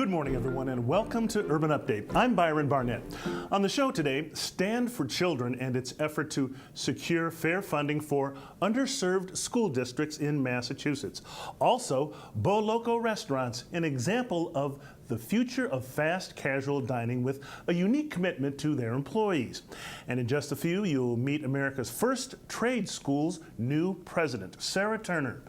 Good morning, everyone, and welcome to Urban Update. I'm Byron Barnett. On the show today, Stand for Children and its effort to secure fair funding for underserved school districts in Massachusetts. Also, Bo Loco Restaurants, an example of the future of fast casual dining with a unique commitment to their employees. And in just a few, you'll meet America's first trade school's new president, Sarah Turner.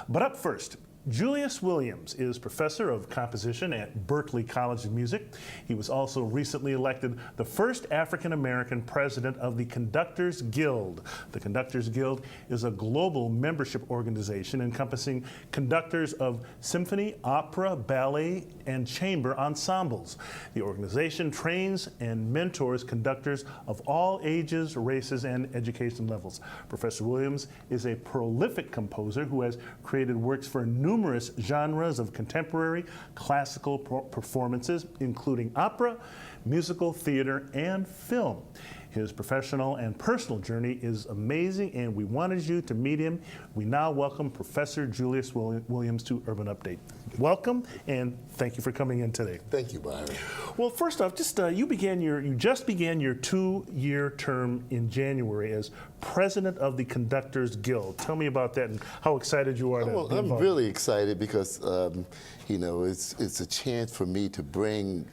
But up first, Julius Williams is professor of composition at Berklee College of Music. He was also recently elected the first African-American president of the Conductors Guild. The Conductors Guild is a global membership organization encompassing conductors of symphony, opera, ballet, and chamber ensembles. The organization trains and mentors conductors of all ages, races, and education levels. Professor Williams is a prolific composer who has created works for numerous genres of contemporary classical performances, including opera, musical theater, and film. His professional and personal journey is amazing, and we wanted you to meet him. We now welcome Professor Julius Williams to Urban Update. Welcome, and thank you for coming in today. Thank you, Byron. Well, first off, you just began your 2-year term in January as president of the Conductors Guild. Tell me about that and how excited you are to be involved. I'm really excited because it's a chance for me to bring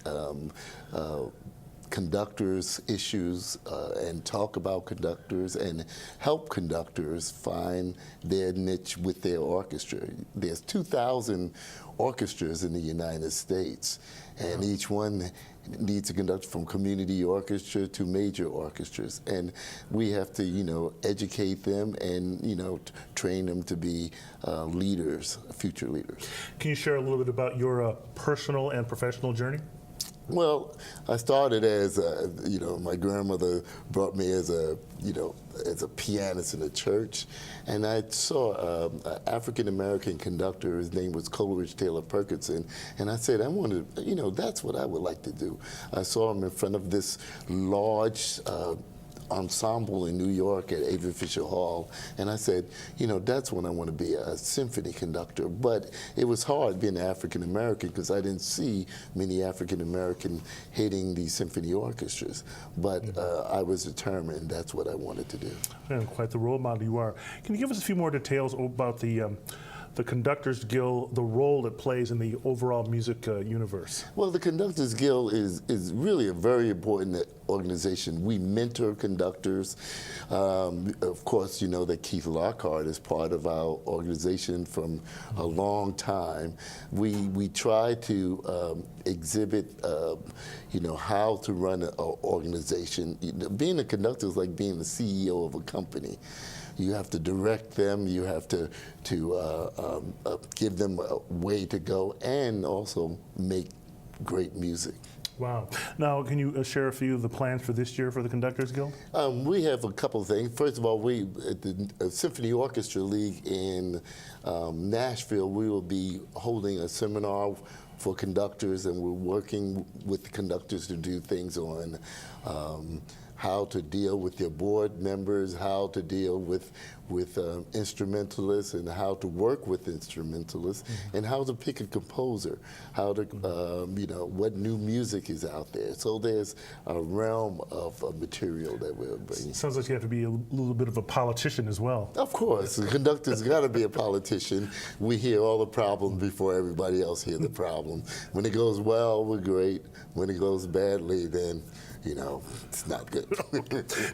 conductors issues and talk about conductors and help conductors find their niche with their orchestra. There's 2,000 orchestras in the United States, and each one needs a conductor from community orchestra to major orchestras, and we have to educate them and train them to be leaders, future leaders. Can you share a little bit about your personal and professional journey? Well, I started as my grandmother brought me as a pianist in the church, and I saw an African-American conductor. His name was Coleridge Taylor Perkinson, and I said, I wanted, that's what I would like to do. I saw him in front of this large ensemble in New York at Avon Fisher Hall, and I said, that's when I want to be a symphony conductor. But it was hard being African American because I didn't see many African American heading these symphony orchestras. But I was determined that's what I wanted to do. And quite the role model you are. Can you give us a few more details about the Conductors Guild, the role it plays in the overall music universe? Well, the Conductors Guild is really a very important organization. We mentor conductors. Of course, you know that Keith Lockhart is part of our organization from a long time. We try to exhibit, how to run an organization. Being a conductor is like being the CEO of a company. You have to direct them, you have to give them a way to go, and also make great music. Wow. Now, can you share a few of the plans for this year for the Conductors Guild? We have a couple of things. First of all, we at the Symphony Orchestra League in Nashville, we will be holding a seminar for conductors, and we're working with the conductors to do things on how to deal with your board members, how to deal with instrumentalists, and how to work with instrumentalists, and how to pick a composer, how to, what new music is out there. So there's a realm of material that we're bringing. Sounds like you have to be a little bit of a politician as well. Of course, the conductor's got to be a politician. We hear all the problems before everybody else hears the problem. When it goes well, we're great. When it goes badly, then it's not good.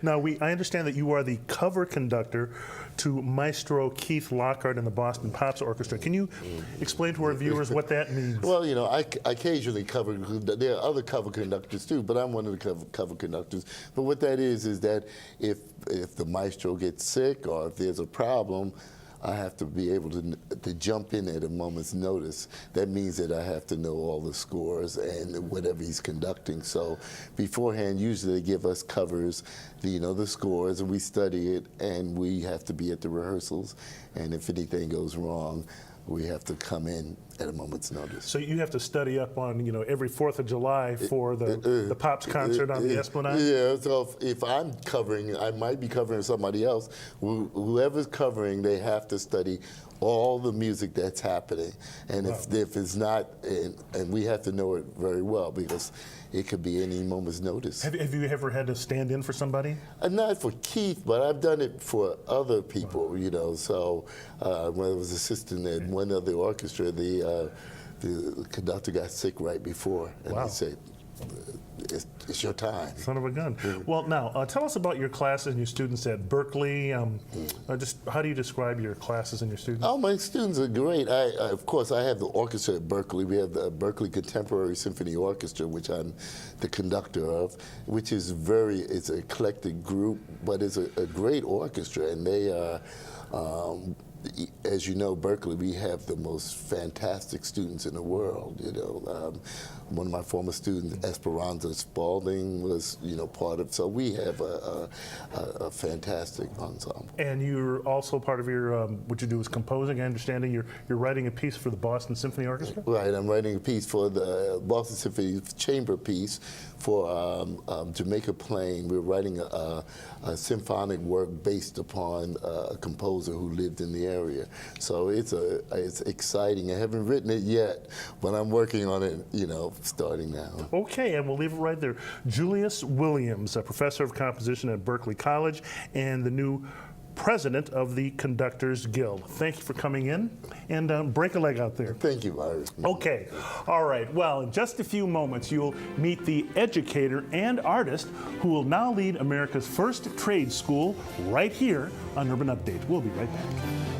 Now, I understand that you are the cover conductor to Maestro Keith Lockhart and the Boston Pops Orchestra. Can you explain to our viewers what that means? Well, I occasionally cover. There are other cover conductors too, but I'm one of the cover conductors. But what that is that if the maestro gets sick or if there's a problem, I have to be able to jump in at a moment's notice. That means that I have to know all the scores and whatever he's conducting. So beforehand, usually they give us covers, the scores, and we study it, and we have to be at the rehearsals. And if anything goes wrong, we have to come in at a moment's notice. So you have to study up on, every 4th of July for the Pops concert on the Esplanade? Yeah, so if I'm covering, I might be covering somebody else. Whoever's covering, they have to study all the music that's happening. And if it's not, and we have to know it very well because it could be any moment's notice. Have you ever had to stand in for somebody? Not for Keith, but I've done it for other people, you know. So when I was assistant at one of the orchestra, the conductor got sick right before, and they said, it's your time. Son of a gun. Well, now, tell us about your classes and your students at Berkeley. Just how do you describe your classes and your students? Oh, my students are great. Of course, I have the orchestra at Berkeley. We have the Berkeley Contemporary Symphony Orchestra, which I'm the conductor of, which is it's an eclectic group, but it's a great orchestra, and they are, as you know, Berkeley, we have the most fantastic students in the world. You know, one of my former students, Esperanza Spalding, was part of. So we have a fantastic ensemble. And you're also part of your what you do is composing. I understand you're writing a piece for the Boston Symphony Orchestra. Right, I'm writing a piece for the Boston Symphony chamber piece for Jamaica Plain. We're writing a symphonic work based upon a composer who lived in the area. So it's exciting. I haven't written it yet, but I'm working on it, starting now. Okay, and we'll leave it right there. Julius Williams, a professor of composition at Berklee College and the new president of the Conductors Guild. Thank you for coming in, and break a leg out there. Thank you, Byron. Okay, all right. Well, in just a few moments, you'll meet the educator and artist who will now lead America's first trade school right here on Urban Update. We'll be right back.